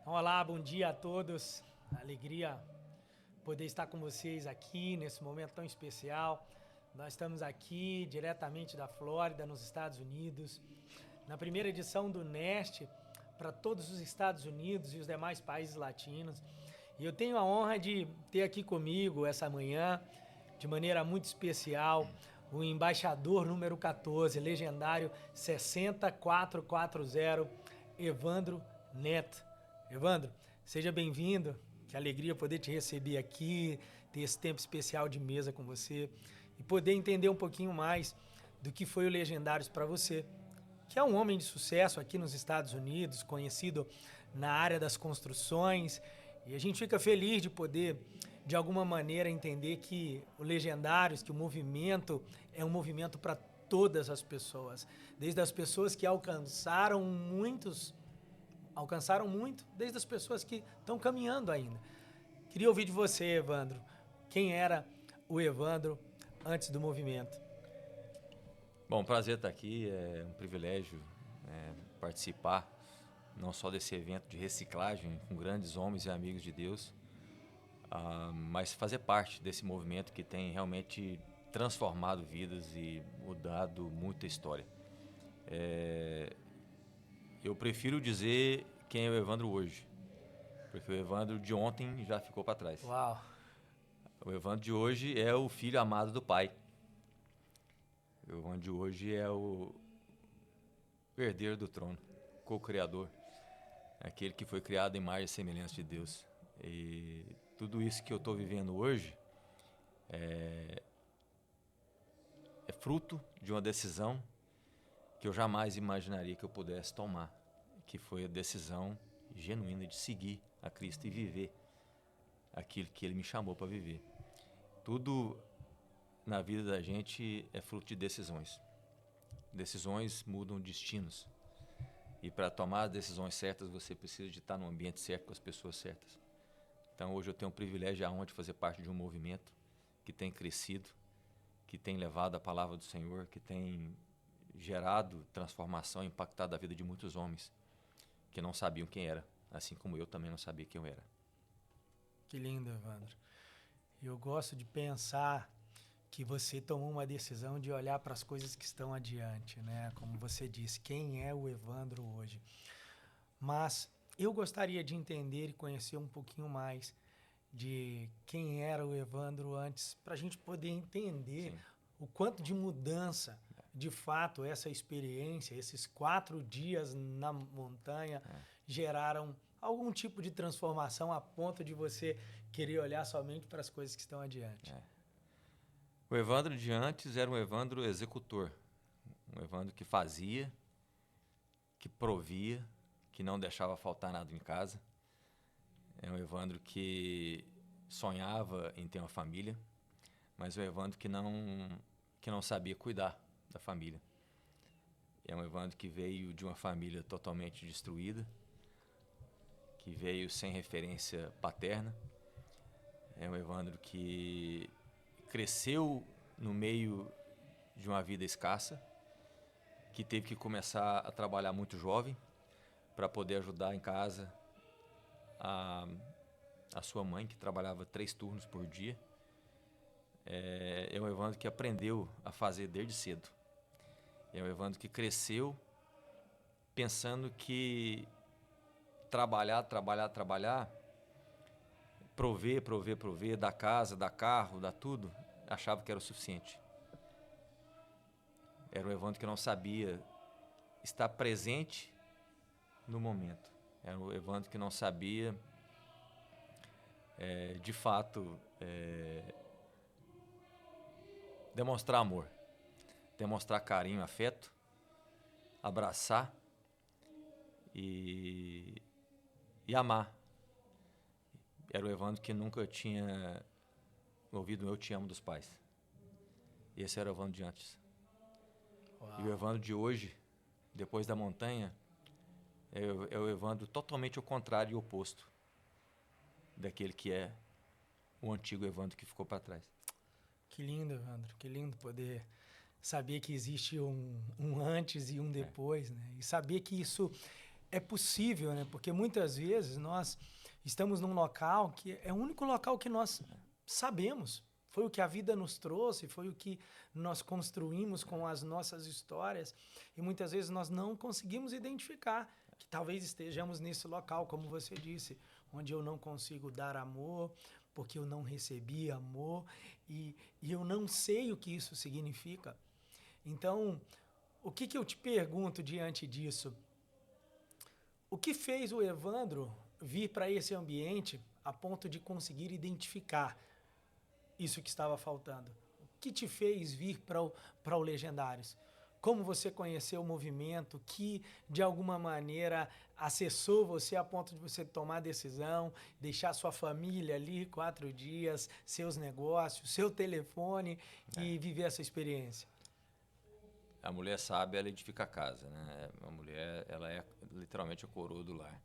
Olá, bom dia a todos. Alegria poder estar com vocês aqui nesse momento tão especial. Nós estamos aqui diretamente da Flórida, nos Estados Unidos, na primeira edição do NEST para todos os Estados Unidos e os demais países latinos. E eu tenho a honra de ter aqui comigo essa manhã, de maneira muito especial, o embaixador número 14, legendário 60440, Evandro Neto. Evandro, seja bem-vindo. Que alegria poder te receber aqui, ter esse tempo especial de mesa com você e poder entender um pouquinho mais do que foi o Legendários para você, que é um homem de sucesso aqui nos Estados Unidos, conhecido na área das construções, e a gente fica feliz de poder, de alguma maneira, entender que o Legendários, que o movimento é um movimento para todas as pessoas, desde as pessoas que alcançaram muito, desde as pessoas que estão caminhando ainda. Queria ouvir de você, Evandro. Quem era o Evandro antes do movimento? Bom, prazer estar aqui, é um privilégio participar não só desse evento de reciclagem com grandes homens e amigos de Deus, mas fazer parte desse movimento que tem realmente transformado vidas e mudado muita história. Eu prefiro dizer quem é o Evandro hoje, porque o Evandro de ontem já ficou para trás. Uau! O Evandro de hoje é o filho amado do Pai. O Evandro de hoje é o herdeiro do trono, co-criador, aquele que foi criado em imagem e semelhança de Deus. E tudo isso que eu estou vivendo hoje é fruto de uma decisão que eu jamais imaginaria que eu pudesse tomar, que foi a decisão genuína de seguir a Cristo e viver aquilo que Ele me chamou para viver. Tudo na vida da gente é fruto de decisões. Decisões mudam destinos. E para tomar as decisões certas, você precisa de estar no ambiente certo com as pessoas certas. Então hoje eu tenho o privilégio e a honra de fazer parte de um movimento que tem crescido, que tem levado a palavra do Senhor, que tem gerado transformação, impactado a vida de muitos homens que não sabiam quem era, assim como eu também não sabia quem eu era. Que lindo, Evandro. Eu gosto de pensar que você tomou uma decisão de olhar para as coisas que estão adiante, né? Como você disse, quem é o Evandro hoje? Mas eu gostaria de entender e conhecer um pouquinho mais de quem era o Evandro antes, para a gente poder entender Sim. o quanto de mudança, de fato, essa experiência, esses 4 dias na montanha geraram algum tipo de transformação a ponto de você querer olhar somente para as coisas que estão adiante. O Evandro de antes era um Evandro executor, um Evandro que fazia, que provia, que não deixava faltar nada em casa. É um Evandro que sonhava em ter uma família, mas um Evandro que não sabia cuidar da família. É um Evandro que veio de uma família totalmente destruída, que veio sem referência paterna. É um Evandro que cresceu no meio de uma vida escassa, que teve que começar a trabalhar muito jovem para poder ajudar em casa a sua mãe, que trabalhava 3 turnos por dia. É um Evandro que aprendeu a fazer desde cedo. É um Evandro que cresceu pensando que trabalhar, prover, dar casa, dar carro, dar tudo, achava que era o suficiente. Era um Evandro que não sabia estar presente no momento. Era um Evandro que não sabia, de fato, demonstrar amor, demonstrar carinho, afeto, abraçar e amar. Era o Evandro que nunca tinha ouvido "eu te amo" dos pais. Esse era o Evandro de antes. Uau. E o Evandro de hoje, depois da montanha, é o Evandro totalmente ao contrário e oposto daquele que é o antigo Evandro que ficou para trás. Que lindo, Evandro. Que lindo poder saber que existe um antes e um depois, né? E saber que isso é possível, né? Porque muitas vezes nós estamos num local que é o único local que nós sabemos. Foi o que a vida nos trouxe, foi o que nós construímos com as nossas histórias. E muitas vezes nós não conseguimos identificar que talvez estejamos nesse local, como você disse, onde eu não consigo dar amor, porque eu não recebi amor e eu não sei o que isso significa. Então, o que eu te pergunto diante disso? O que fez o Evandro vir para esse ambiente a ponto de conseguir identificar isso que estava faltando? O que te fez vir para o Legendários? Como você conheceu o movimento que, de alguma maneira, acessou você a ponto de você tomar a decisão, deixar sua família ali 4 dias, seus negócios, seu telefone e viver essa experiência? A mulher sábia, ela edifica a casa, né? A mulher, ela é literalmente a coroa do lar.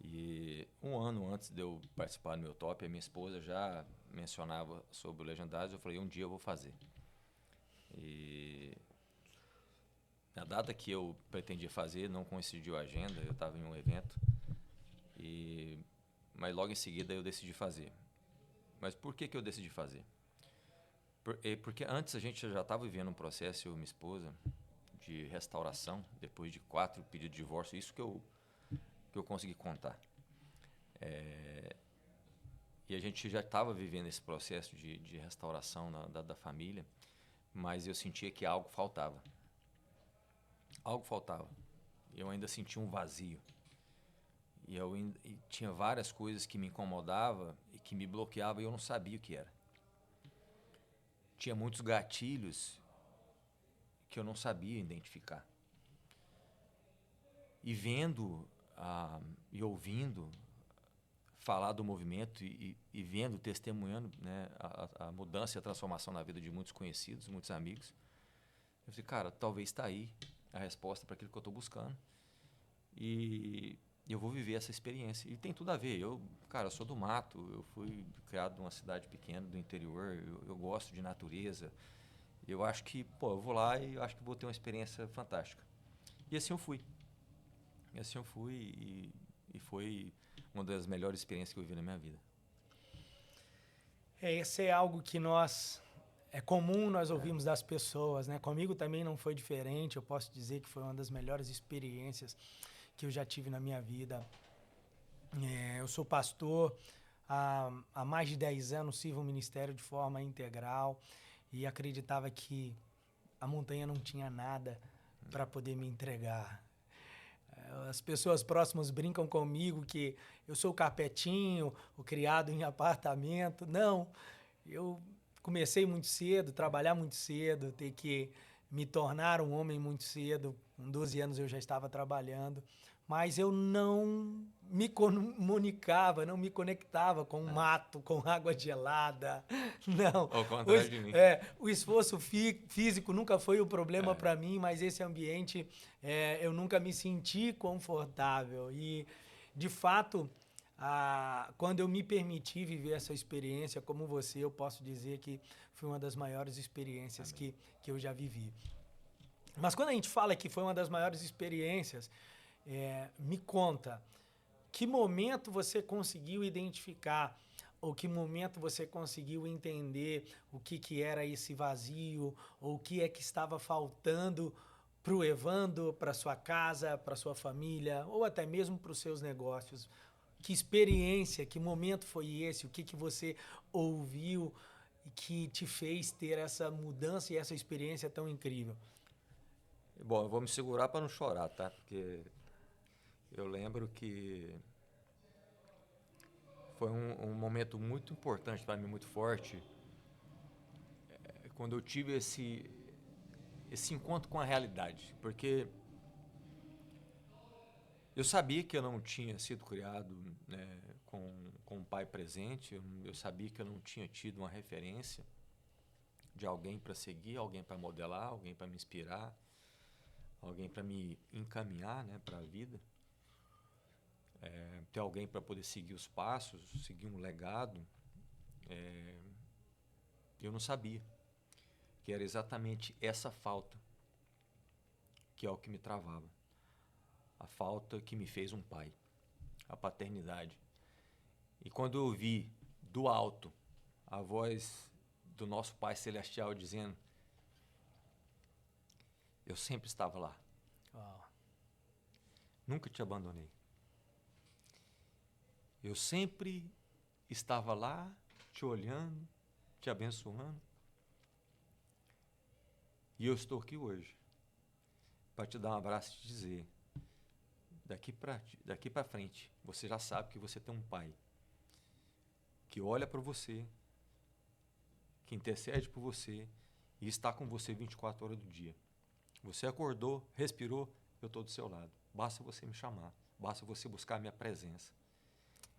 E um ano antes de eu participar do meu top, a minha esposa já mencionava sobre o Legendários. Eu falei, um dia eu vou fazer. E a data que eu pretendia fazer não coincidiu a agenda, eu estava em um evento. Mas logo em seguida eu decidi fazer. Mas por que eu decidi fazer? Porque antes a gente já estava vivendo um processo, eu e minha esposa, de restauração, depois de 4 pedidos de divórcio, isso que eu consegui contar. E a gente já estava vivendo esse processo de restauração da família, mas eu sentia que algo faltava. Algo faltava. Eu ainda sentia um vazio. E tinha várias coisas que me incomodavam e que me bloqueavam e eu não sabia o que era. Tinha muitos gatilhos que eu não sabia identificar. E vendo e ouvindo falar do movimento e vendo, testemunhando, né, a mudança e a transformação na vida de muitos conhecidos, muitos amigos, eu falei, cara, talvez está aí a resposta para aquilo que eu estou buscando. E eu vou viver essa experiência. E tem tudo a ver. Eu sou do mato, eu fui criado numa cidade pequena, do interior, eu gosto de natureza. Eu acho que, eu vou lá e eu acho que vou ter uma experiência fantástica. E assim eu fui. E foi uma das melhores experiências que eu vivi na minha vida. Esse é algo que é comum nós ouvirmos das pessoas, né? Comigo também não foi diferente. Eu posso dizer que foi uma das melhores experiências que eu já tive na minha vida. Eu sou pastor há mais de 10 anos, sirvo o ministério de forma integral e acreditava que a montanha não tinha nada para poder me entregar. As pessoas próximas brincam comigo que eu sou o capetinho, o criado em apartamento. Não, eu comecei muito cedo, trabalhar muito cedo, ter que me tornar um homem muito cedo. Com 12 anos eu já estava trabalhando, mas eu não me comunicava, não me conectava com o mato, com água gelada. Não. Ao contrário de mim. O esforço físico nunca foi o problema para mim, mas esse ambiente eu nunca me senti confortável. E, de fato, quando eu me permiti viver essa experiência como você, eu posso dizer que foi uma das maiores experiências que eu já vivi. Mas quando a gente fala que foi uma das maiores experiências, me conta, que momento você conseguiu identificar ou que momento você conseguiu entender o que era esse vazio ou o que é que estava faltando para o Evandro, para sua casa, para sua família ou até mesmo para os seus negócios? Que experiência, que momento foi esse? O que você ouviu e que te fez ter essa mudança e essa experiência tão incrível? Bom, eu vou me segurar para não chorar, tá? Porque eu lembro que foi um momento muito importante para mim, muito forte, quando eu tive esse encontro com a realidade. Porque eu sabia que eu não tinha sido criado, né, com um pai presente, eu sabia que eu não tinha tido uma referência de alguém para seguir, alguém para modelar, alguém para me inspirar, alguém para me encaminhar, né, para a vida. Ter alguém para poder seguir os passos, seguir um legado. Eu não sabia que era exatamente essa falta que é o que me travava. a falta que me fez um pai, a paternidade. E quando eu ouvi do alto a voz do nosso Pai Celestial dizendo: eu sempre estava lá, nunca te abandonei. Eu sempre estava lá, te olhando, te abençoando. E eu estou aqui hoje para te dar um abraço e te dizer: daqui para frente, você já sabe que você tem um pai que olha para você, que intercede por você e está com você 24 horas do dia. Você acordou, respirou, eu estou do seu lado. Basta você me chamar, basta você buscar a minha presença.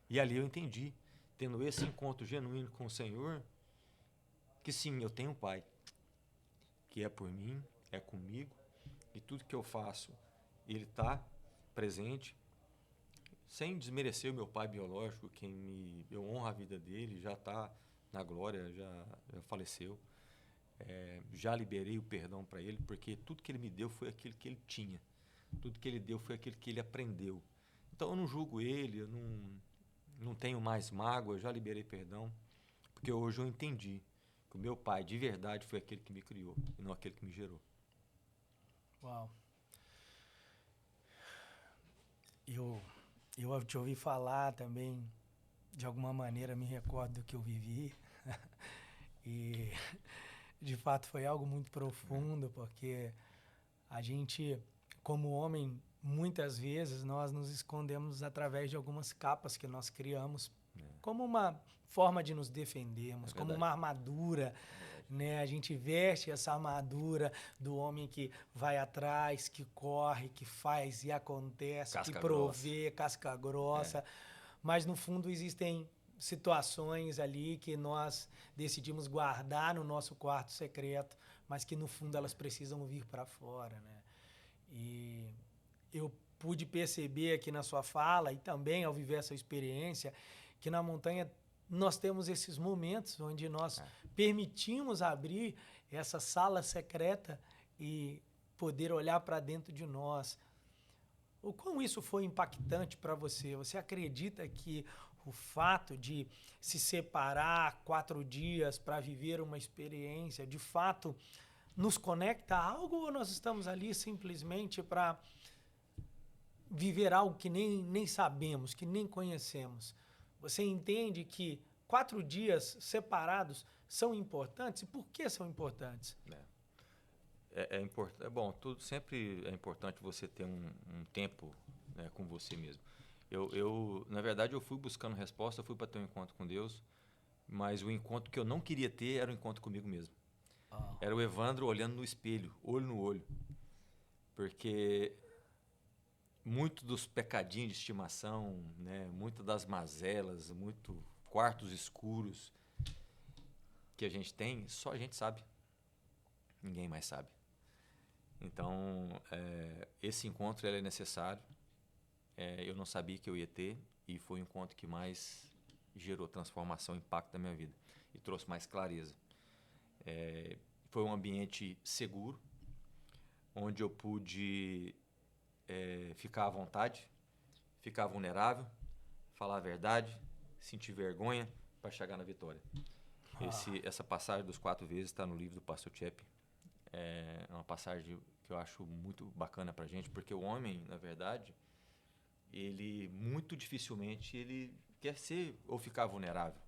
E ali eu entendi, tendo esse encontro genuíno com o Senhor, que sim, eu tenho um pai, que é por mim, é comigo, e tudo que eu faço, ele está presente, sem desmerecer o meu pai biológico, eu honro a vida dele, já está na glória, já faleceu. Já liberei o perdão para ele, porque tudo que ele me deu foi aquilo que ele tinha. Tudo que ele deu foi aquilo que ele aprendeu. Então eu não julgo ele, eu não tenho mais mágoa, eu já liberei perdão, porque hoje eu entendi que o meu pai de verdade foi aquele que me criou e não aquele que me gerou. Uau. Eu te ouvi falar também, de alguma maneira me recordo do que eu vivi. E de fato foi algo muito profundo, porque a gente, como homem, muitas vezes nós nos escondemos através de algumas capas que nós criamos, como uma forma de nos defendermos, como uma armadura, né? A gente veste essa armadura do homem que vai atrás, que corre, que faz e acontece, Casca que provê, casca grossa. Mas no fundo existem situações ali que nós decidimos guardar no nosso quarto secreto, mas que no fundo elas precisam vir para fora, né? E eu pude perceber aqui na sua fala e também ao viver essa experiência que na montanha nós temos esses momentos onde nós permitimos abrir essa sala secreta e poder olhar para dentro de nós. O quão isso foi impactante para você? Você acredita que o fato de se separar 4 dias para viver uma experiência, de fato, nos conecta a algo, ou nós estamos ali simplesmente para viver algo que nem sabemos, que nem conhecemos? Você entende que 4 dias separados são importantes? E por que são importantes? Bom, sempre é importante você ter um tempo, né, com você mesmo. Na verdade, eu fui buscando resposta, eu fui para ter um encontro com Deus, mas o encontro que eu não queria ter era o encontro comigo mesmo. Era o Evandro olhando no espelho, olho no olho. Porque muito dos pecadinhos de estimação, né, muito das mazelas, muito quartos escuros que a gente tem, só a gente sabe. Ninguém mais sabe. Então, esse encontro ele é necessário. Eu não sabia que eu ia ter e foi o encontro que mais gerou transformação, impacto na minha vida e trouxe mais clareza. Foi um ambiente seguro, onde eu pude ficar à vontade, ficar vulnerável, falar a verdade, sentir vergonha para chegar na vitória. Essa passagem dos 4 vezes está no livro do Pastor Chepe. É uma passagem que eu acho muito bacana para a gente, porque o homem, na verdade, ele muito dificilmente ele quer ser ou ficar vulnerável.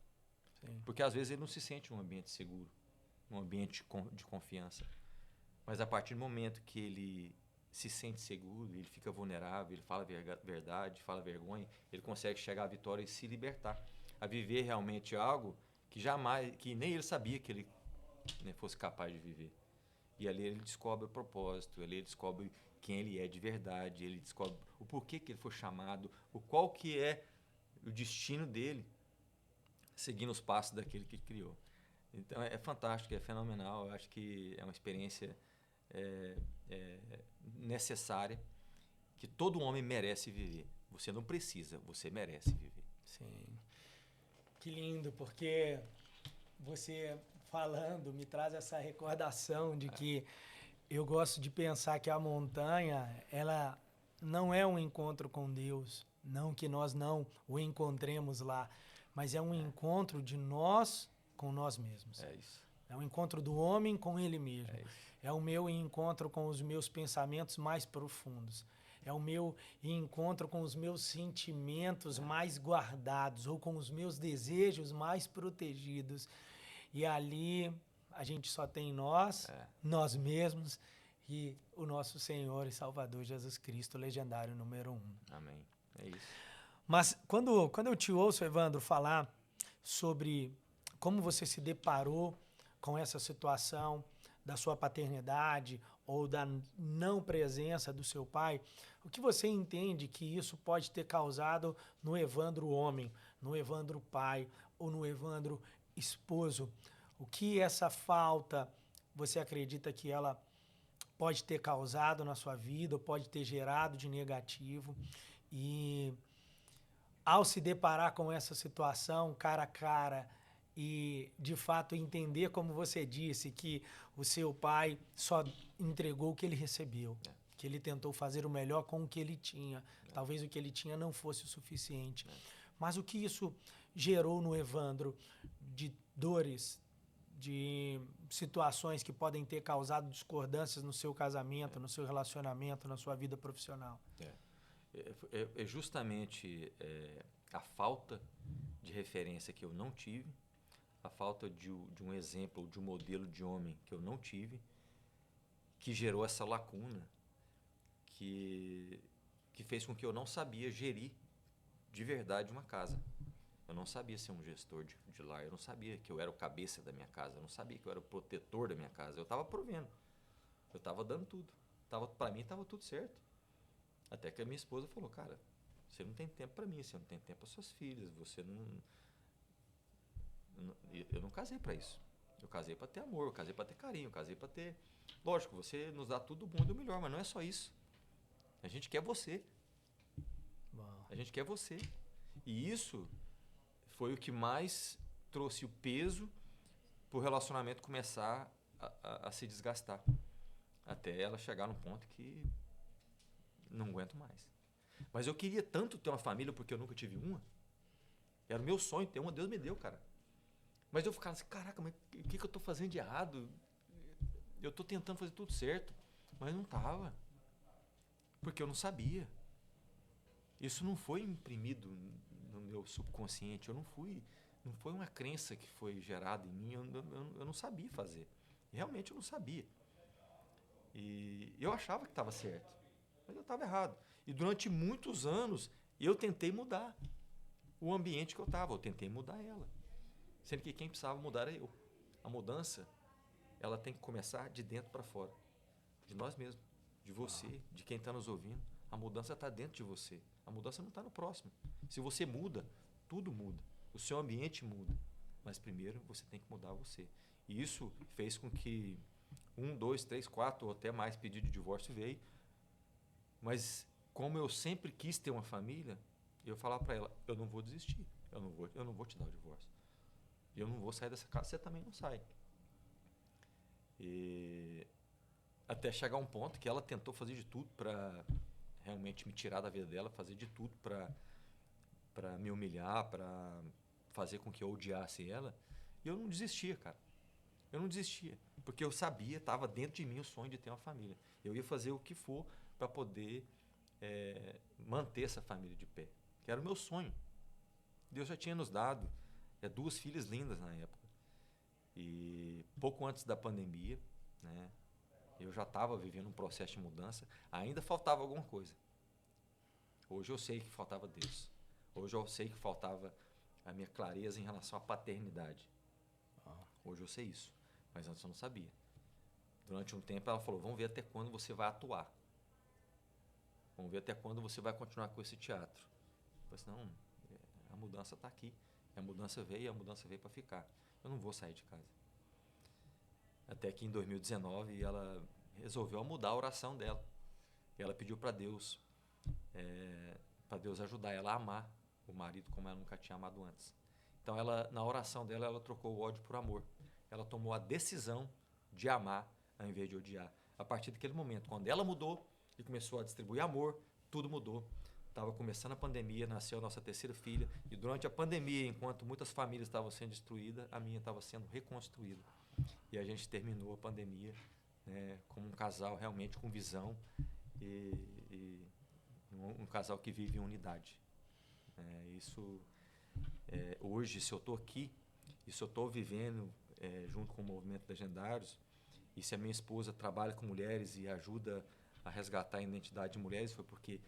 Sim. Porque às vezes ele não se sente um ambiente seguro, um ambiente de confiança. Mas a partir do momento que ele se sente seguro, ele fica vulnerável, ele fala verdade, fala vergonha, ele consegue chegar à vitória e se libertar, a viver realmente algo que nem ele sabia que ele, né, fosse capaz de viver. E ali ele descobre o propósito, ali ele descobre quem ele é de verdade, ele descobre o porquê que ele foi chamado, qual que é o destino dele, seguindo os passos daquele que criou. Então é fantástico, é fenomenal, eu acho que é uma experiência necessária, que todo homem merece viver. Você não precisa, você merece viver. Sim. Que lindo, porque você falando me traz essa recordação de que eu gosto de pensar que a montanha, ela não é um encontro com Deus, não que nós não o encontremos lá, mas é um encontro de nós com nós mesmos. É isso. É um encontro do homem com ele mesmo. É isso. É o meu encontro com os meus pensamentos mais profundos. É o meu encontro com os meus sentimentos mais guardados ou com os meus desejos mais protegidos. E ali a gente só tem nós, nós mesmos e o nosso Senhor e Salvador Jesus Cristo, legendário número 1. Amém. É isso. Mas quando eu te ouço, Evandro, falar sobre como você se deparou com essa situação da sua paternidade ou da não presença do seu pai, o que você entende que isso pode ter causado no Evandro homem, no Evandro pai ou no Evandro esposo? O que essa falta, você acredita que ela pode ter causado na sua vida, ou pode ter gerado de negativo? E ao se deparar com essa situação cara a cara e, de fato, entender, como você disse, que o seu pai só entregou o que ele recebeu, que ele tentou fazer o melhor com o que ele tinha. Talvez o que ele tinha não fosse o suficiente. Mas o que isso gerou no Evandro de dores, de situações que podem ter causado discordâncias no seu casamento, no seu relacionamento, na sua vida profissional? É justamente a falta de referência que eu não tive, a falta de um exemplo, de um modelo de homem que eu não tive, que gerou essa lacuna, que fez com que eu não sabia gerir de verdade uma casa. Eu não sabia ser um gestor de lar, eu não sabia que eu era o cabeça da minha casa, eu não sabia que eu era o protetor da minha casa. Eu estava provendo, eu estava dando tudo. Para mim estava tudo certo. Até que a minha esposa falou, cara, você não tem tempo para mim, você não tem tempo para suas filhas, você não... Eu não casei para isso. Eu casei para ter amor, eu casei para ter carinho, eu casei para ter... Lógico, você nos dá tudo bom e do melhor, mas não é só isso. A gente quer você. Bom. A gente quer você. E isso foi o que mais trouxe o peso para o relacionamento começar a se desgastar. Até ela chegar num ponto que não aguento mais. Mas eu queria tanto ter uma família porque eu nunca tive uma. Era o meu sonho ter uma, Deus me deu, cara. Mas eu ficava assim, caraca, mas o que eu estou fazendo de errado? Eu estou tentando fazer tudo certo, mas não estava. Porque eu não sabia. Isso não foi imprimido no meu subconsciente. Não foi uma crença que foi gerada em mim. Eu não sabia fazer. Realmente eu não sabia. E eu achava que estava certo, mas eu estava errado. E durante muitos anos eu tentei mudar o ambiente que eu estava. Eu tentei mudar ela. Sendo que quem precisava mudar era eu. A mudança, ela tem que começar de dentro para fora. De nós mesmos. De você, de quem está nos ouvindo. A mudança está dentro de você. A mudança não está no próximo. Se você muda, tudo muda. O seu ambiente muda. Mas primeiro você tem que mudar você. E isso fez com que 1, 2, 3, 4 ou até mais pedido de divórcio veio. Mas como eu sempre quis ter uma família, eu falava para ela, eu não vou desistir. Eu não vou te dar o divórcio. Eu não vou sair dessa casa, você também não sai. E até chegar um ponto que ela tentou fazer de tudo para realmente me tirar da vida dela, fazer de tudo para me humilhar, para fazer com que eu odiasse ela. E eu não desistia, cara. Eu não desistia, porque eu sabia, estava dentro de mim o sonho de ter uma família. Eu ia fazer o que for para poder manter essa família de pé, que era o meu sonho. Deus já tinha nos dado 2 filhas lindas na época. E pouco antes da pandemia, né, eu já estava vivendo um processo de mudança. Ainda faltava alguma coisa. Hoje eu sei que faltava Deus. Hoje eu sei que faltava a minha clareza em relação à paternidade. Hoje eu sei isso. Mas antes eu não sabia. Durante um tempo ela falou, vamos ver até quando você vai atuar. Vamos ver até quando você vai continuar com esse teatro. Eu falei assim, não, a mudança está aqui. A mudança veio para ficar. Eu não vou sair de casa. Até que em 2019 ela resolveu mudar a oração dela. E ela pediu para Deus ajudar ela a amar o marido como ela nunca tinha amado antes. Então ela, na oração dela, ela trocou o ódio por amor. Ela tomou a decisão de amar ao invés de odiar. A partir daquele momento, quando ela mudou e começou a distribuir amor, tudo mudou. Estava começando a pandemia, nasceu a nossa terceira filha, e durante a pandemia, enquanto muitas famílias estavam sendo destruídas, a minha estava sendo reconstruída. E a gente terminou a pandemia, né, como um casal realmente com visão e um casal que vive em unidade. Hoje, se eu estou aqui, e se eu estou vivendo junto com o movimento Legendários, e se a minha esposa trabalha com mulheres e ajuda a resgatar a identidade de mulheres, foi porque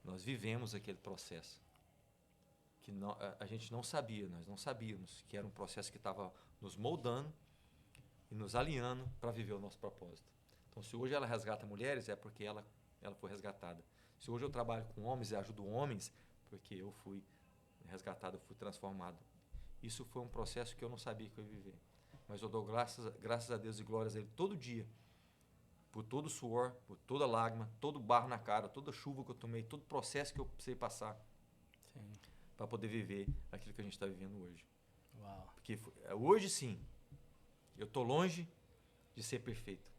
nós vivemos aquele processo que a gente não sabia, nós não sabíamos que era um processo que estava nos moldando e nos alinhando para viver o nosso propósito. Então, se hoje ela resgata mulheres, é porque ela foi resgatada. Se hoje eu trabalho com homens e ajudo homens, porque eu fui resgatado, eu fui transformado. Isso foi um processo que eu não sabia que eu ia viver. Mas eu dou graças a Deus e glórias a Ele todo dia, por todo o suor, por toda lágrima, todo barro na cara, toda chuva que eu tomei, todo processo que eu precisei passar para poder viver aquilo que a gente está vivendo hoje. Uau. Porque hoje sim, eu estou longe de ser perfeito.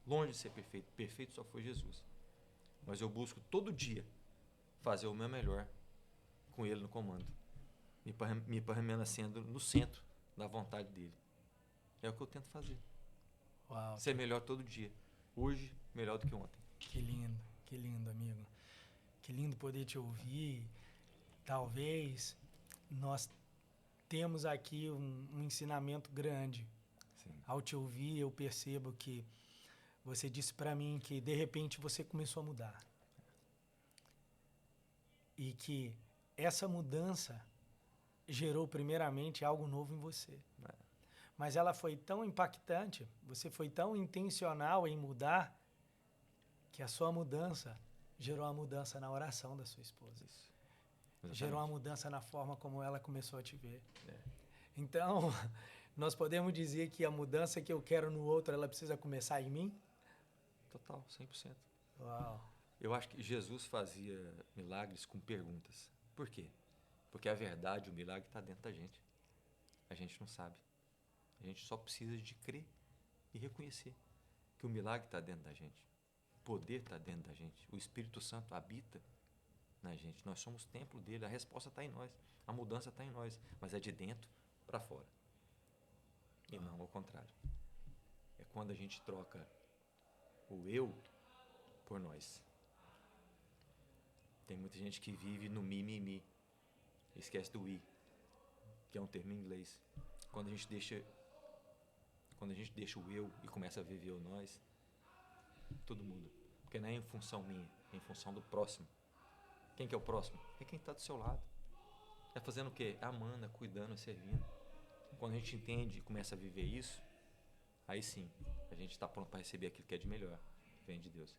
Longe de ser perfeito. Perfeito só foi Jesus. Mas eu busco todo dia fazer o meu melhor com Ele no comando. Me permanecendo no centro da vontade dEle. É o que eu tento fazer. Uau. Ser melhor todo dia. Hoje, melhor do que ontem. Que lindo, amigo. Que lindo poder te ouvir. Talvez nós temos aqui um ensinamento grande. Sim. Ao te ouvir, eu percebo que você disse para mim que, de repente, você começou a mudar. E que essa mudança gerou, primeiramente, algo novo em você. Mas ela foi tão impactante, você foi tão intencional em mudar, que a sua mudança gerou uma mudança na oração da sua esposa. Isso. Gerou uma mudança na forma como ela começou a te ver. Então, nós podemos dizer que a mudança que eu quero no outro, ela precisa começar em mim? Total, 100%. Uau. Eu acho que Jesus fazia milagres com perguntas. Por quê? Porque a verdade, o milagre está dentro da gente. A gente não sabe. A gente só precisa de crer e reconhecer que o milagre está dentro da gente. O poder está dentro da gente. O Espírito Santo habita na gente. Nós somos templo dele. A resposta está em nós. A mudança está em nós. Mas é de dentro para fora. E não ao contrário. É quando a gente troca o eu por nós. Tem muita gente que vive no mi. Esquece do we, que é um termo em inglês. Quando a gente deixa o eu e começa a viver o nós, tudo muda. Porque não é em função minha, é em função do próximo. Quem que é o próximo? É quem está do seu lado. É fazendo o quê? Amando, cuidando, servindo. Quando a gente entende e começa a viver isso, aí sim, a gente está pronto para receber aquilo que é de melhor, que vem de Deus.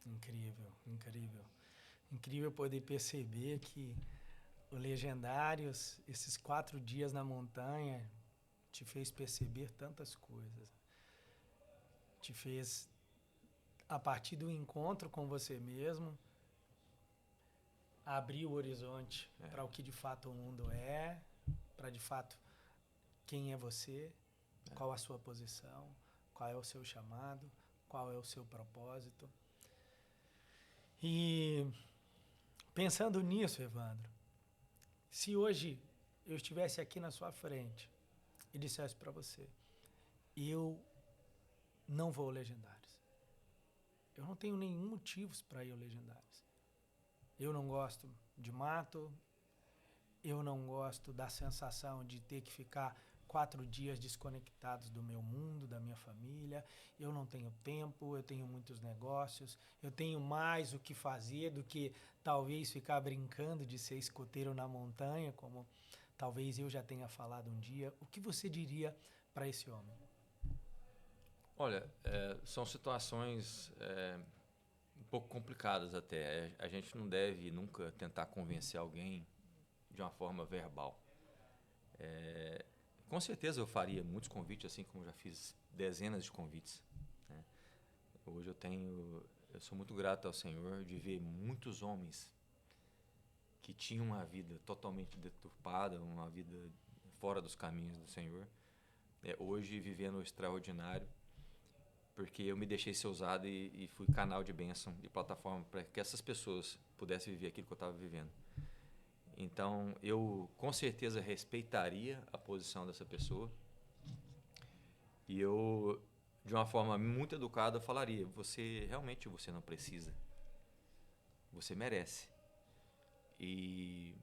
Incrível, incrível. Incrível poder perceber que o Legendários, esses 4 dias na montanha, te fez perceber tantas coisas. Te fez, a partir do encontro com você mesmo, abrir o horizonte para o que de fato o mundo é, para de fato quem é você, qual a sua posição, qual é o seu chamado, qual é o seu propósito. E pensando nisso, Evandro, se hoje eu estivesse aqui na sua frente e dissesse para você, eu não vou ao Legendários. Eu não tenho nenhum motivo para ir ao Legendários. Eu não gosto de mato, eu não gosto da sensação de ter que ficar 4 dias desconectados do meu mundo, da minha família, eu não tenho tempo, eu tenho muitos negócios, eu tenho mais o que fazer do que talvez ficar brincando de ser escoteiro na montanha, como talvez eu já tenha falado um dia. O que você diria para esse homem? Olha, são situações um pouco complicadas até. A gente não deve nunca tentar convencer alguém de uma forma verbal. Com certeza eu faria muitos convites, assim como já fiz dezenas de convites, né? Hoje eu sou muito grato ao Senhor de ver muitos homens que tinham uma vida totalmente deturpada, uma vida fora dos caminhos do Senhor, hoje vivendo o extraordinário porque eu me deixei ser usado e fui canal de bênção, de plataforma, para que essas pessoas pudessem viver aquilo que eu estava vivendo. Então, eu com certeza respeitaria a posição dessa pessoa e eu, de uma forma muito educada, falaria: você realmente você não precisa, você merece. E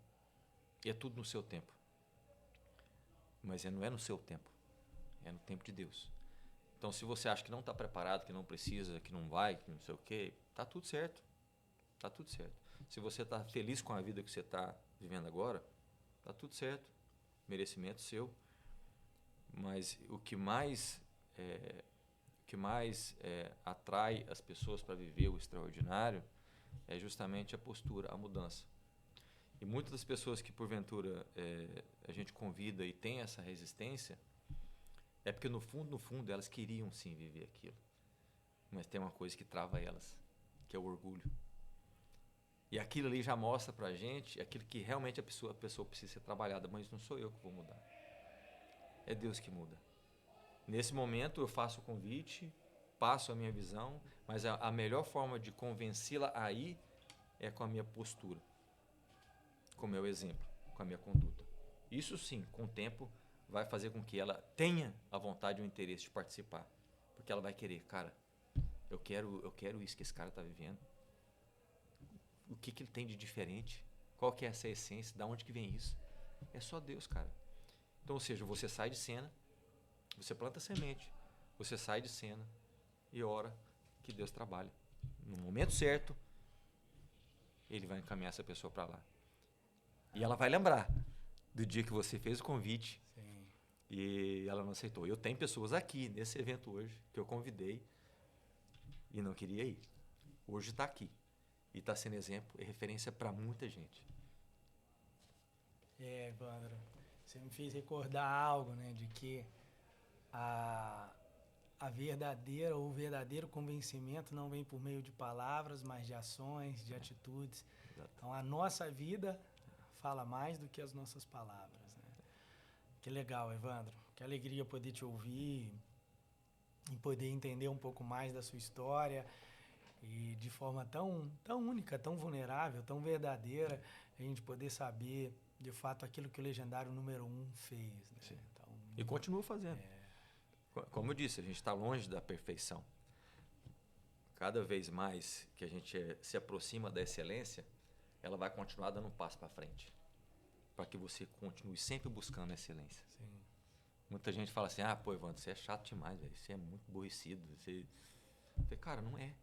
é tudo no seu tempo. Mas não é no seu tempo, é no tempo de Deus. Então, se você acha que não está preparado, que não precisa, que não vai, que não sei o quê, tá tudo certo. Tá tudo certo. Se você está feliz com a vida que você está vivendo agora, tá tudo certo. Merecimento seu. Mas o que mais atrai as pessoas para viver o extraordinário é justamente a postura, a mudança. E muitas das pessoas que porventura a gente convida e tem essa resistência é porque no fundo elas queriam sim viver aquilo. Mas tem uma coisa que trava elas, que é o orgulho. E aquilo ali já mostra pra gente aquilo que realmente a pessoa precisa ser trabalhada, mas não sou eu que vou mudar. É Deus que muda. Nesse momento eu faço o convite, passo a minha visão, mas a melhor forma de convencê-la aí é com a minha postura, com o meu exemplo, com a minha conduta. Isso sim, com o tempo, vai fazer com que ela tenha a vontade e o interesse de participar. Porque ela vai querer, cara, eu quero isso que esse cara está vivendo. O que ele tem de diferente? Qual que é essa essência? Da onde que vem isso? É só Deus, cara. Então, ou seja, você sai de cena, você planta semente, você sai de cena e ora que Deus trabalha. No momento certo, Ele vai encaminhar essa pessoa para lá. E ela vai lembrar do dia que você fez o convite. Sim. E ela não aceitou. Eu tenho pessoas aqui nesse evento hoje que eu convidei e não queria ir. Hoje está aqui. E está sendo exemplo e referência para muita gente. Evandro, você me fez recordar algo, né? De que a verdadeira ou o verdadeiro convencimento não vem por meio de palavras, mas de ações, de atitudes. Exato. Então, a nossa vida fala mais do que as nossas palavras, né? Que legal, Evandro. Que alegria poder te ouvir e poder entender um pouco mais da sua história e de forma tão única, tão vulnerável, tão verdadeira, a gente poder saber de fato aquilo que o Legendário número 1 fez, né? Então, e continua fazendo. Como eu disse, a gente está longe da perfeição. Cada vez mais que a gente se aproxima da excelência, ela vai continuar dando um passo para frente, para que você continue sempre buscando a excelência. Sim. Muita gente fala assim: ah, pô, Evandro, você é chato demais, velho, você é muito aborrecido. Você... Cara, não é.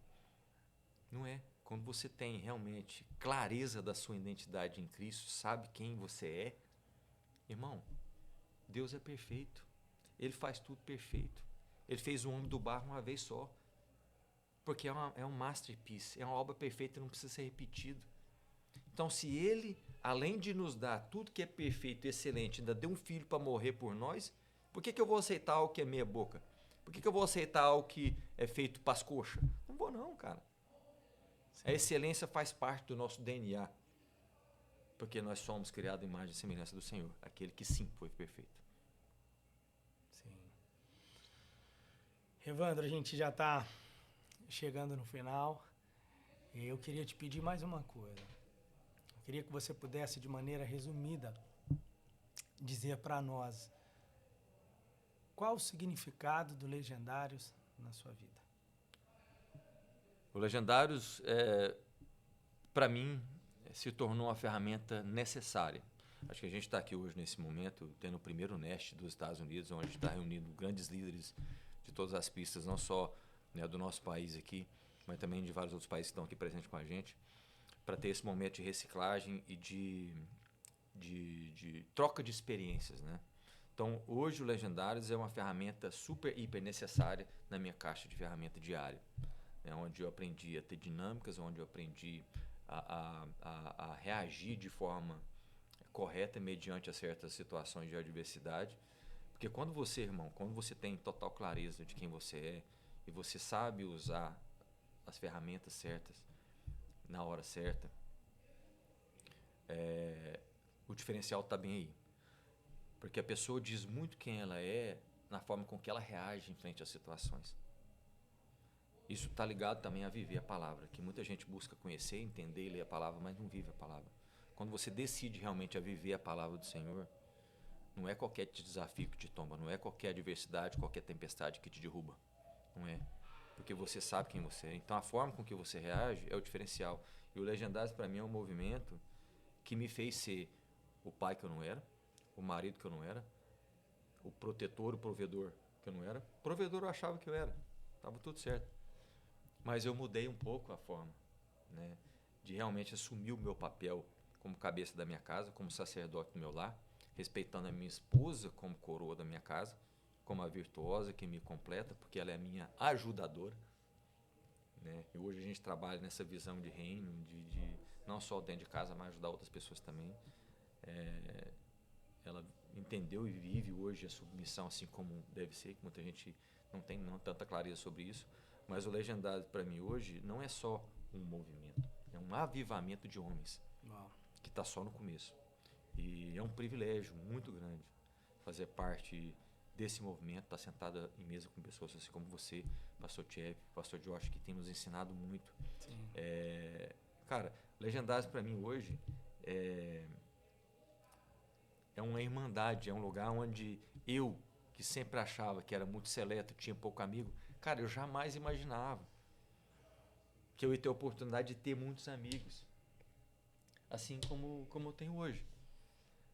Não é. Quando você tem realmente clareza da sua identidade em Cristo, sabe quem você é, irmão, Deus é perfeito. Ele faz tudo perfeito. Ele fez o homem do barro uma vez só. Porque é um masterpiece, é uma obra perfeita, não precisa ser repetido. Então, se ele, além de nos dar tudo que é perfeito e excelente, ainda deu um filho para morrer por nós, por que eu vou aceitar algo que é meia boca? Por que eu vou aceitar algo que é feito para as coxas? Não vou não, cara. Sim. A excelência faz parte do nosso DNA. Porque nós somos criados à imagem e semelhança do Senhor. Aquele que sim foi perfeito. Sim. Evandro, a gente já está chegando no final. E eu queria te pedir mais uma coisa. Eu queria que você pudesse, de maneira resumida, dizer para nós qual o significado do Legendários na sua vida. O Legendários, para mim, se tornou uma ferramenta necessária. Acho que a gente está aqui hoje, nesse momento, tendo o primeiro Nest dos Estados Unidos, onde está reunindo grandes líderes de todas as pistas, não só, né, do nosso país aqui, mas também de vários outros países que estão aqui presentes com a gente, para ter esse momento de reciclagem e de troca de experiências, né? Então, hoje o Legendários é uma ferramenta super, hiper necessária na minha caixa de ferramenta diária, né? Onde eu aprendi a ter dinâmicas, onde eu aprendi a reagir de forma correta mediante a certas situações de adversidade. Porque quando você, irmão, quando você tem total clareza de quem você é e você sabe usar as ferramentas certas na hora certa, o diferencial está bem aí. Porque a pessoa diz muito quem ela é na forma com que ela reage em frente às situações. Isso está ligado também a viver a palavra, que muita gente busca conhecer, entender e ler a palavra, mas não vive a palavra. Quando você decide realmente a viver a palavra do Senhor, não é qualquer desafio que te toma, não é qualquer adversidade, qualquer tempestade que te derruba. Não é. Porque você sabe quem você é. Então a forma com que você reage é o diferencial. E o Legendários para mim é um movimento que me fez ser o pai que eu não era, o marido que eu não era, o protetor, o provedor que eu não era. Provedor eu achava que eu era. Estava tudo certo. Mas eu mudei um pouco a forma, né, de realmente assumir o meu papel como cabeça da minha casa, como sacerdote do meu lar, respeitando a minha esposa como coroa da minha casa, como a virtuosa que me completa, porque ela é a minha ajudadora. Né? E hoje a gente trabalha nessa visão de reino, de não só dentro de casa, mas ajudar outras pessoas também. Ela entendeu e vive hoje a submissão assim como deve ser, que muita gente não tem tanta clareza sobre isso. Mas o Legendário para mim hoje não é só um movimento, é um avivamento de homens. Uau. Que está só no começo. E é um privilégio muito grande fazer parte desse movimento, estar sentada em mesa com pessoas assim como você, pastor Tchep, pastor Josh, que tem nos ensinado muito. Cara, Legendários para mim hoje é uma irmandade, é um lugar onde eu, que sempre achava que era muito seleto, tinha pouco amigo, cara, eu jamais imaginava que eu ia ter a oportunidade de ter muitos amigos, assim como eu tenho hoje.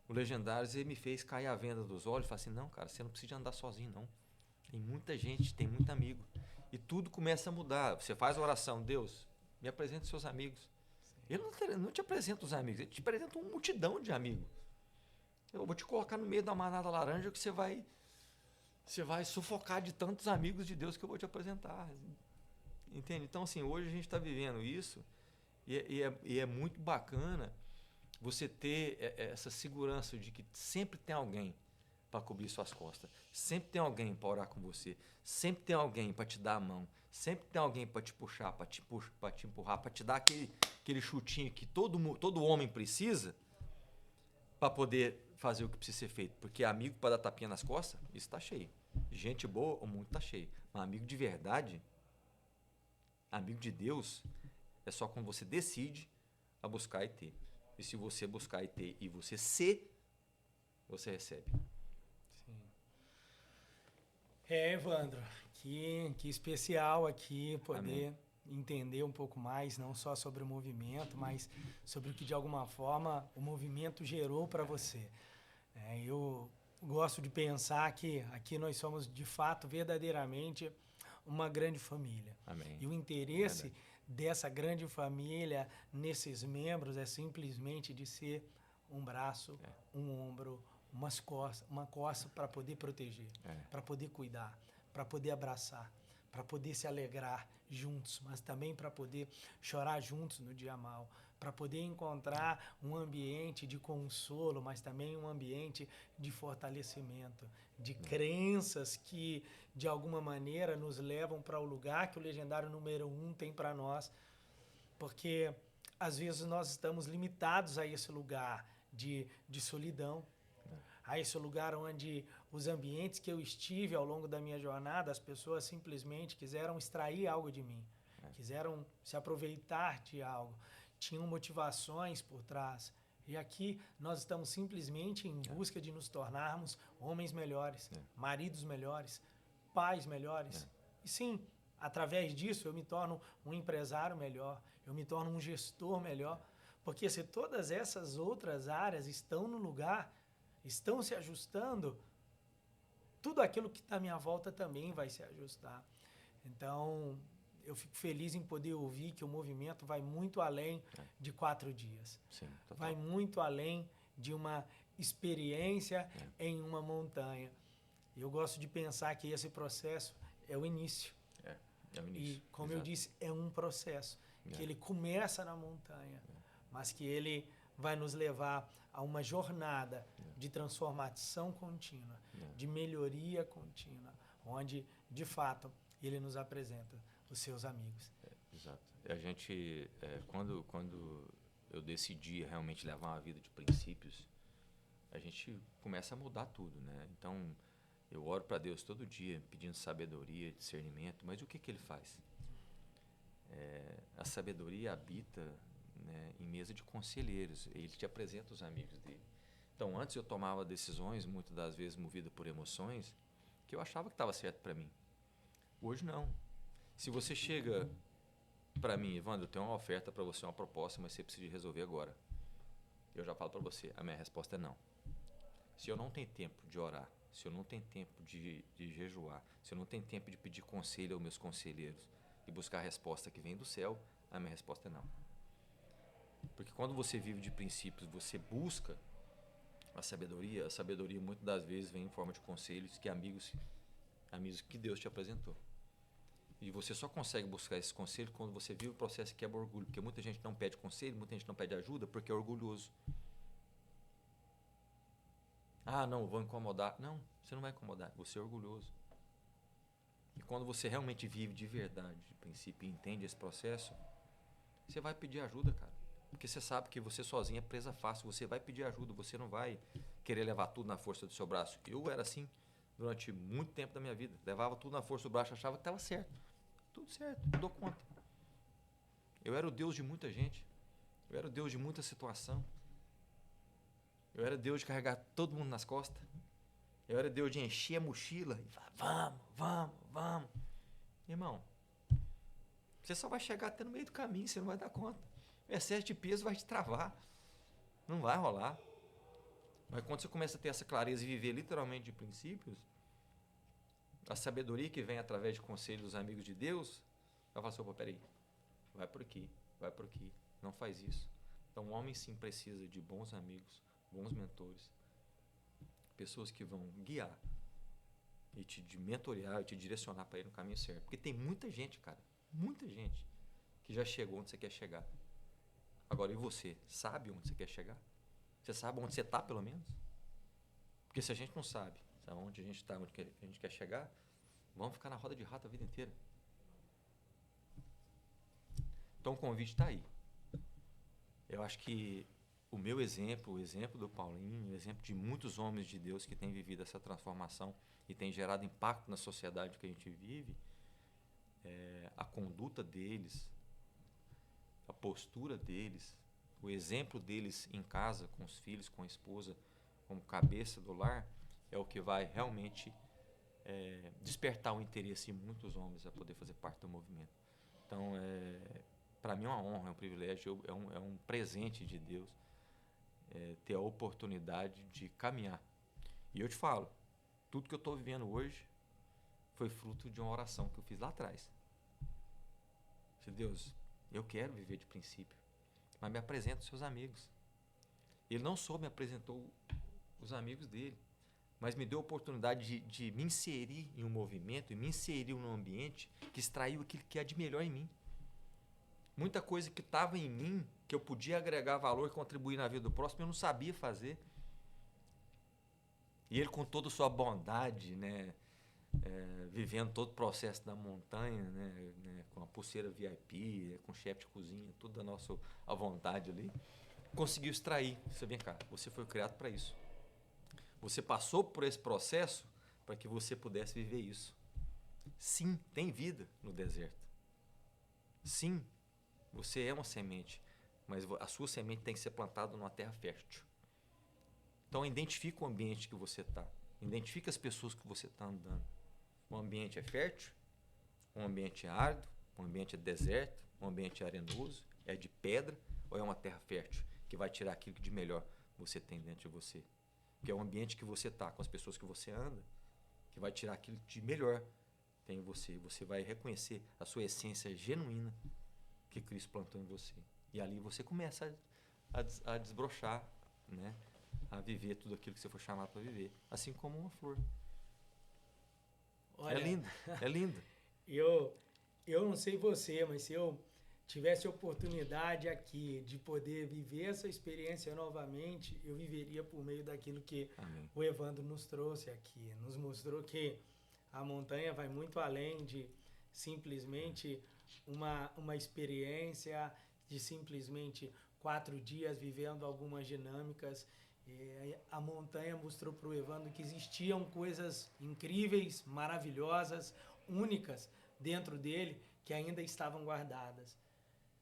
O Legendários ele me fez cair a venda dos olhos e falar assim, não, cara, você não precisa andar sozinho, não. Tem muita gente, tem muito amigo. E tudo começa a mudar. Você faz a oração, Deus, me apresenta os seus amigos. Ele não te apresenta os amigos, ele te apresenta uma multidão de amigos. Eu vou te colocar no meio da manada laranja que você vai sufocar de tantos amigos de Deus que eu vou te apresentar. Entende? Então, assim, hoje a gente está vivendo isso e é muito bacana você ter essa segurança de que sempre tem alguém para cobrir suas costas, sempre tem alguém para orar com você, sempre tem alguém para te dar a mão, sempre tem alguém para te puxar, para te empurrar, para te dar aquele chutinho que todo homem precisa para poder fazer o que precisa ser feito. Porque amigo para dar tapinha nas costas, isso está cheio. Gente boa, o mundo está cheio. Mas amigo de verdade, amigo de Deus, é só quando você decide a buscar e ter. E se você buscar e ter e você ser, você recebe. Sim. Evandro, que especial aqui poder entender um pouco mais, não só sobre o movimento, mas sobre o que de alguma forma o movimento gerou para você. Eu gosto de pensar que aqui nós somos de fato, verdadeiramente, uma grande família. Amém. E o interesse dessa grande família nesses membros é simplesmente de ser um braço, um ombro, uma costa para poder proteger, para poder cuidar, para poder abraçar, para poder se alegrar juntos, mas também para poder chorar juntos no dia mal, para poder encontrar um ambiente de consolo, mas também um ambiente de fortalecimento, de crenças que, de alguma maneira, nos levam para o lugar que o Legendário número 1 tem para nós, porque às vezes nós estamos limitados a esse lugar de solidão, a esse lugar onde os ambientes que eu estive ao longo da minha jornada, as pessoas simplesmente quiseram extrair algo de mim, quiseram se aproveitar de algo, tinham motivações por trás. E aqui nós estamos simplesmente em busca de nos tornarmos homens melhores, maridos melhores, pais melhores. E sim, através disso eu me torno um empresário melhor, eu me torno um gestor melhor, porque se todas essas outras áreas estão no lugar, estão se ajustando, tudo aquilo que está à minha volta também vai se ajustar. Então, eu fico feliz em poder ouvir que o movimento vai muito além de 4 dias. Sim, vai muito além de uma experiência em uma montanha. Eu gosto de pensar que esse processo é o início. É o início. E, como eu disse, é um processo que ele começa na montanha, mas que ele vai nos levar a uma jornada de transformação contínua, de melhoria contínua, onde, de fato, ele nos apresenta os seus amigos. Exato. A gente, quando eu decidi realmente levar uma vida de princípios, a gente começa a mudar tudo, né? Então, eu oro para Deus todo dia, pedindo sabedoria, discernimento, mas o que ele faz? A sabedoria habita, né, em mesa de conselheiros. Ele te apresenta os amigos dele. Então, antes eu tomava decisões, muitas das vezes movidas por emoções, que eu achava que estava certo para mim. Hoje não. Se você chega para mim, Evandro, eu tenho uma oferta para você, uma proposta, mas você precisa resolver agora. Eu já falo para você, a minha resposta é não. Se eu não tenho tempo de orar, se eu não tenho tempo de jejuar, se eu não tenho tempo de pedir conselho aos meus conselheiros e buscar a resposta que vem do céu, a minha resposta é não. Porque quando você vive de princípios, você busca a sabedoria muitas das vezes vem em forma de conselhos que amigos que Deus te apresentou. E você só consegue buscar esse conselho quando você vive o processo que quebra orgulho. Porque muita gente não pede conselho, muita gente não pede ajuda porque é orgulhoso. Ah, não, vou incomodar. Não, você não vai incomodar, você é orgulhoso. E quando você realmente vive de verdade, de princípio, e entende esse processo, você vai pedir ajuda, cara. Porque você sabe que você sozinho é presa fácil, você vai pedir ajuda, você não vai querer levar tudo na força do seu braço. Eu era assim durante muito tempo da minha vida. Levava tudo na força do braço, achava que estava certo. Tudo certo, eu dou conta. Eu era o Deus de muita gente. Eu era o Deus de muita situação. Eu era Deus de carregar todo mundo nas costas. Eu era Deus de encher a mochila e falar, vamos, vamos, vamos. Irmão, você só vai chegar até no meio do caminho, você não vai dar conta. O excesso de peso vai te travar. Não vai rolar. Mas quando você começa a ter essa clareza e viver literalmente de princípios, a sabedoria que vem através de conselhos dos amigos de Deus, vai falar assim, opa, peraí, vai por aqui, não faz isso. Então o homem sim precisa de bons amigos, bons mentores, pessoas que vão guiar e te mentorear e te direcionar para ir no caminho certo. Porque tem muita gente, cara, muita gente que já chegou onde você quer chegar. Agora, e você? Sabe onde você quer chegar? Você sabe onde você está, pelo menos? Porque se a gente não sabe onde a gente está, onde a gente quer chegar, vamos ficar na roda de rato a vida inteira. Então o convite está aí. Eu acho que o meu exemplo, o exemplo do Paulinho, o exemplo de muitos homens de Deus que têm vivido essa transformação e têm gerado impacto na sociedade que a gente vive, a conduta deles, a postura deles, o exemplo deles em casa, com os filhos, com a esposa, como cabeça do lar, é o que vai realmente despertar o interesse em muitos homens a poder fazer parte do movimento. Então, para mim é uma honra, é um privilégio, é um presente de Deus ter a oportunidade de caminhar. E eu te falo, tudo que eu estou vivendo hoje foi fruto de uma oração que eu fiz lá atrás. Deus, eu quero viver de princípio, mas me apresenta os seus amigos. Ele não só me apresentou os amigos dele, mas me deu a oportunidade de me inserir em um movimento e me inserir num ambiente que extraiu aquilo que é de melhor em mim. Muita coisa que estava em mim, que eu podia agregar valor e contribuir na vida do próximo, eu não sabia fazer. E ele, com toda a sua bondade, né, vivendo todo o processo da montanha, né, com a pulseira VIP, com o chefe de cozinha, tudo à vontade ali, conseguiu extrair. Você vem cá, você foi criado para isso. Você passou por esse processo para que você pudesse viver isso. Sim, tem vida no deserto. Sim, você é uma semente, mas a sua semente tem que ser plantada numa terra fértil. Então, identifica o ambiente que você está. Identifica as pessoas que você está andando. O ambiente é fértil, um ambiente é árido, um ambiente é deserto, um ambiente é arenoso, é de pedra, ou é uma terra fértil que vai tirar aquilo que de melhor você tem dentro de você. Que é o ambiente que você está, com as pessoas que você anda, que vai tirar aquilo de melhor tem em você. Você vai reconhecer a sua essência genuína que Cristo plantou em você. E ali você começa a desbrochar, né? A viver tudo aquilo que você foi chamado para viver. Assim como uma flor. Olha, é lindo, é lindo. Eu não sei você, mas se eu tivesse oportunidade aqui de poder viver essa experiência novamente, eu viveria por meio daquilo que Amém. O Evandro nos trouxe aqui. Nos mostrou que a montanha vai muito além de simplesmente uma experiência, de simplesmente 4 dias vivendo algumas dinâmicas. A montanha mostrou para o Evandro que existiam coisas incríveis, maravilhosas, únicas dentro dele, que ainda estavam guardadas.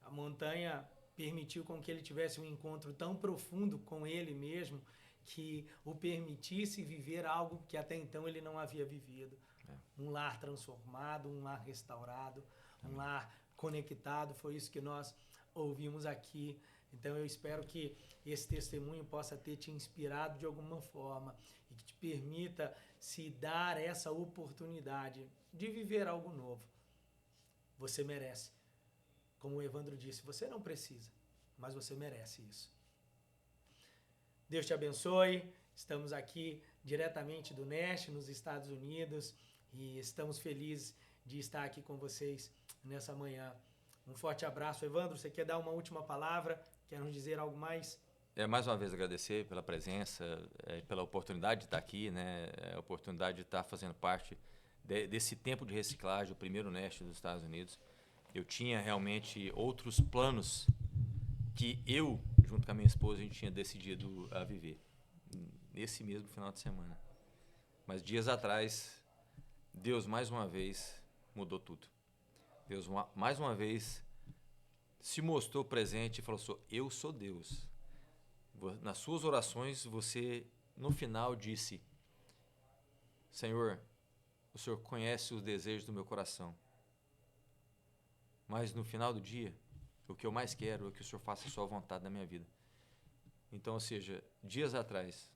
A montanha permitiu com que ele tivesse um encontro tão profundo com ele mesmo, que o permitisse viver algo que até então ele não havia vivido. Um lar transformado, um lar restaurado, um lar conectado. Foi isso que nós ouvimos aqui. Então eu espero que esse testemunho possa ter te inspirado de alguma forma e que te permita se dar essa oportunidade de viver algo novo. Você merece. Como o Evandro disse, você não precisa, mas você merece isso. Deus te abençoe. Estamos aqui diretamente do Neste, nos Estados Unidos, e estamos felizes de estar aqui com vocês nessa manhã. Um forte abraço. Evandro, você quer dar uma última palavra? Quer nos dizer algo mais? Mais uma vez agradecer pela presença, pela oportunidade de estar aqui, né? A oportunidade de estar fazendo parte desse tempo de reciclagem, o primeiro Neste dos Estados Unidos. Eu tinha realmente outros planos que eu, junto com a minha esposa, a gente tinha decidido a viver nesse mesmo final de semana. Mas dias atrás, Deus mais uma vez mudou tudo. Deus mais uma vez se mostrou presente e falou assim: eu sou Deus. Nas suas orações, você no final disse: Senhor, o Senhor conhece os desejos do meu coração. Mas no final do dia, o que eu mais quero é que o Senhor faça a sua vontade na minha vida. Então, ou seja, dias atrás,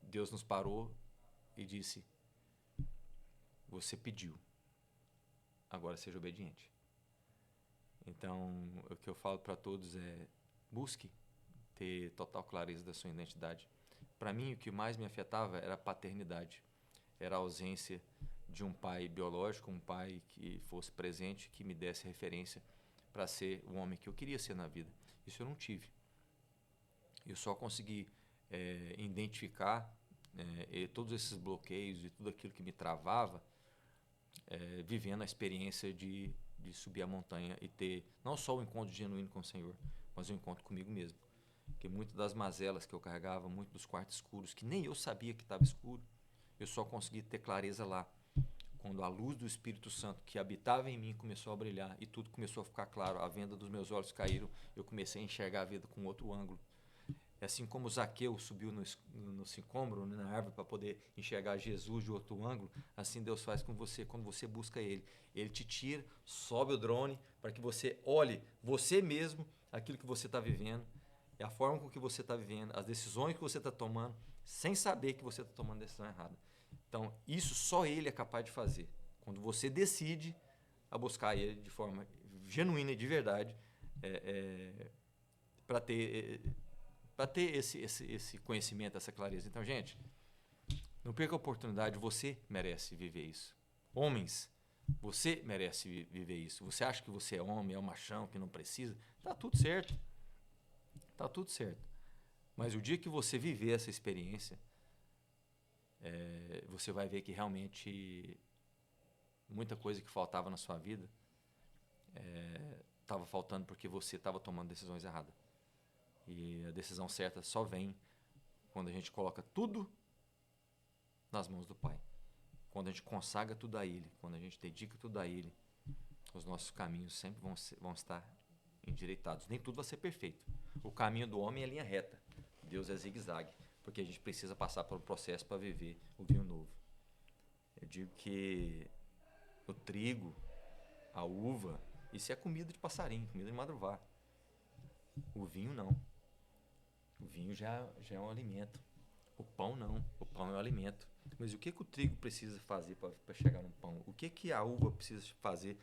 Deus nos parou e disse: você pediu, agora seja obediente. Então, o que eu falo para todos é: busque ter total clareza da sua identidade. Para mim, o que mais me afetava era a paternidade, era a ausência de um pai biológico, um pai que fosse presente, que me desse referência para ser o homem que eu queria ser na vida. Isso eu não tive. Eu só consegui identificar todos esses bloqueios e tudo aquilo que me travava, vivendo a experiência de subir a montanha e ter não só o encontro genuíno com o Senhor, mas o encontro comigo mesmo. Porque muitas das mazelas que eu carregava, muitos dos quartos escuros, que nem eu sabia que estava escuro, eu só consegui ter clareza lá, quando a luz do Espírito Santo que habitava em mim começou a brilhar e tudo começou a ficar claro, a venda dos meus olhos caíram, eu comecei a enxergar a vida com outro ângulo. Assim como Zaqueu subiu no sicômoro, na árvore, para poder enxergar Jesus de outro ângulo, assim Deus faz com você quando você busca Ele. Ele te tira, sobe o drone para que você olhe você mesmo, aquilo que você está vivendo, é a forma com que você está vivendo, as decisões que você está tomando, sem saber que você está tomando decisão errada. Então, isso só Ele é capaz de fazer. Quando você decide a buscar Ele de forma genuína e de verdade, para ter esse conhecimento, essa clareza. Então, gente, não perca a oportunidade, você merece viver isso. Homens, você merece viver isso. Você acha que você é homem, é um machão, que não precisa? Tá tudo certo. Tá tudo certo. Mas o dia que você viver essa experiência, você vai ver que realmente muita coisa que faltava na sua vida estava faltando porque você estava tomando decisões erradas. E a decisão certa só vem quando a gente coloca tudo nas mãos do Pai. Quando a gente consagra tudo a Ele, quando a gente dedica tudo a Ele, os nossos caminhos sempre vão estar endireitados. Nem tudo vai ser perfeito. O caminho do homem é linha reta. Deus é zigue-zague, porque a gente precisa passar por um processo para viver o vinho novo. Eu digo que o trigo, a uva, isso é comida de passarinho, comida de madruvá. O vinho não. O vinho já é um alimento. O pão não. O pão é um alimento. Mas o que o trigo precisa fazer para chegar no pão? O que a uva precisa fazer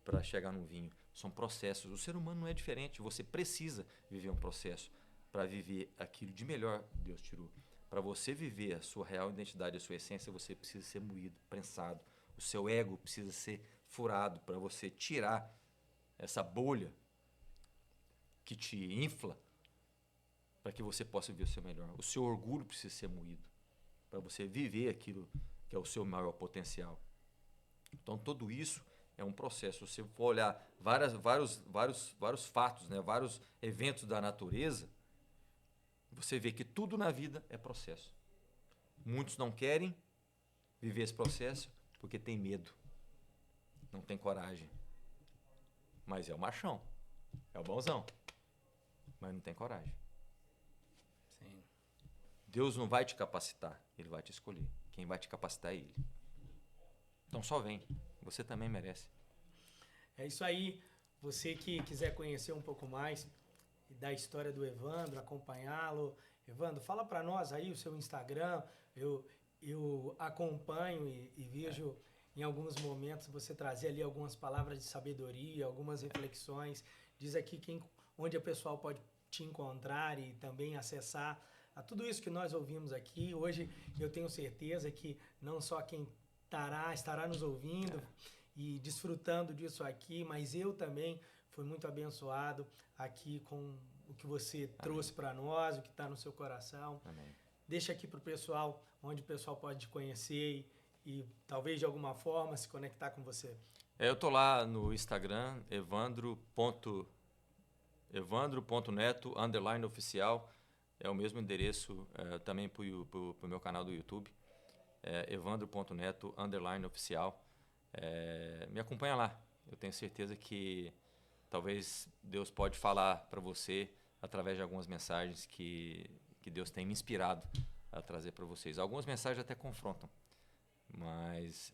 para chegar no vinho? São processos. O ser humano não é diferente. Você precisa viver um processo para viver aquilo de melhor que Deus tirou. Para você viver a sua real identidade, a sua essência, você precisa ser moído, prensado. O seu ego precisa ser furado para você tirar essa bolha que te infla, para que você possa viver o seu melhor. O seu orgulho precisa ser moído para você viver aquilo que é o seu maior potencial. Então, tudo isso é um processo. Se você for olhar vários fatos, né, vários eventos da natureza, você vê que tudo na vida é processo. Muitos não querem viver esse processo porque tem medo. não tem coragem. Mas é o machão, é o bonzão, mas não tem coragem. Sim. Deus não vai te capacitar, Ele vai te escolher. Quem vai te capacitar é Ele. Então só vem, você também merece. É isso aí. Você que quiser conhecer um pouco mais da história do Evandro, acompanhá-lo. Evandro, fala para nós aí o seu Instagram. Eu acompanho e vejo em alguns momentos você trazer ali algumas palavras de sabedoria, algumas reflexões. Diz aqui onde o pessoal pode te encontrar e também acessar a tudo isso que nós ouvimos aqui. Hoje eu tenho certeza que não só quem estará nos ouvindo e desfrutando disso aqui, mas eu também fui muito abençoado aqui com o que você trouxe para nós, o que está no seu coração. Amém. Deixa aqui para o pessoal, onde o pessoal pode te conhecer e talvez de alguma forma se conectar com você. Eu tô lá no Instagram, evandro.neto_oficial. É o mesmo endereço também para o meu canal do YouTube. evandro.neto_oficial. Me acompanha lá. Eu tenho certeza que talvez Deus pode falar para você através de algumas mensagens que Deus tem me inspirado a trazer para vocês. Algumas mensagens até confrontam, mas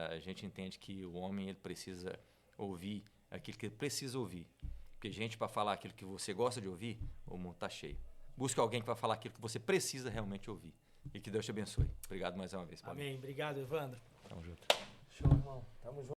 a gente entende que o homem ele precisa ouvir aquilo que ele precisa ouvir. Porque gente para falar aquilo que você gosta de ouvir, o mundo está cheio. Busque alguém que vai falar aquilo que você precisa realmente ouvir. E que Deus te abençoe. Obrigado mais uma vez, Paulinho. Amém. Obrigado, Evandro. Tamo junto. Show, irmão. Tamo junto.